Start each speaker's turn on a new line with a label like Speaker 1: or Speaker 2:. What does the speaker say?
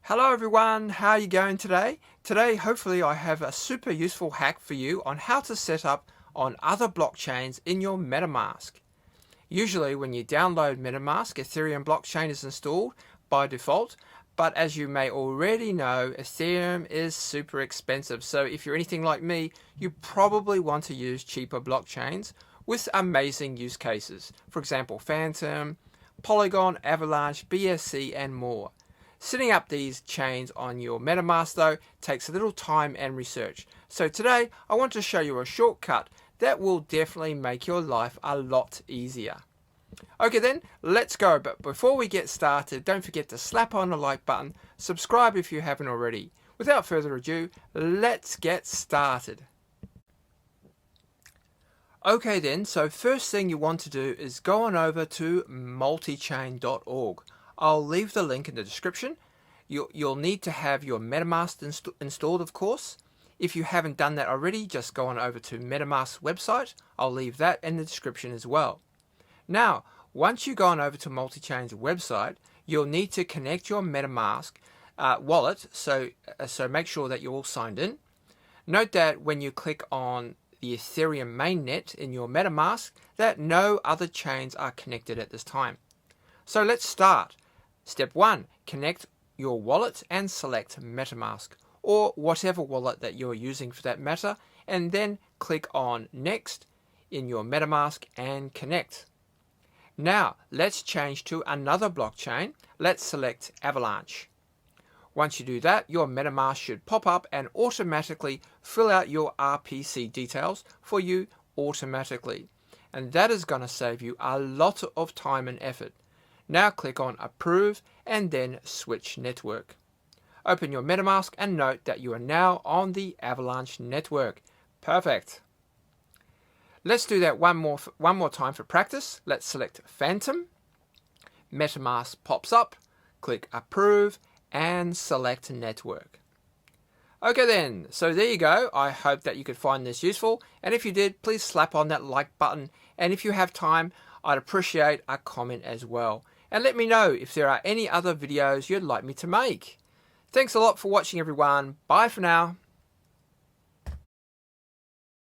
Speaker 1: Hello everyone, how are you going today? Today hopefully I have a super useful hack for you on how to set up on other blockchains in your MetaMask. Usually when you download MetaMask, Ethereum blockchain is installed by default, but as you may already know, Ethereum is super expensive. So if you're anything like me, you probably want to use cheaper blockchains with amazing use cases. For example, Phantom, Polygon, Avalanche, BSC and more. Setting up these chains on your MetaMask though takes a little time and research. So today I want to show you a shortcut that will definitely make your life a lot easier. Okay then, let's go. But before we get started, don't forget to slap on the like button, subscribe if you haven't already. Without further ado, let's get started. Okay then, so first thing you want to do is go on over to multichain.org. I'll leave the link in the description. You'll need to have your MetaMask installed, of course. If you haven't done that already, just go on over to MetaMask's website. I'll leave that in the description as well. Now, once you go on over to Multichain's website, you'll need to connect your MetaMask wallet, so make sure that you're all signed in. Note that when you click on the Ethereum mainnet in your MetaMask, that no other chains are connected at this time. So let's start. Step 1, connect your wallet and select MetaMask, or whatever wallet that you're using for that matter, and then click on Next in your MetaMask and connect. Now, let's change to another blockchain. Let's select Avalanche. Once you do that, your MetaMask should pop up and automatically fill out your RPC details for you automatically. And that is going to save you a lot of time and effort. Now click on Approve and then Switch Network. Open your MetaMask and note that you are now on the Avalanche network. Perfect. Let's do that one more time for practice. Let's select Phantom. MetaMask pops up. Click Approve and select Network. Okay then, so there you go. I hope that you could find this useful, and if you did, please slap on that like button, and if you have time, I'd appreciate a comment as well. And let me know if there are any other videos you'd like me to make. Thanks a lot for watching everyone. Bye for now.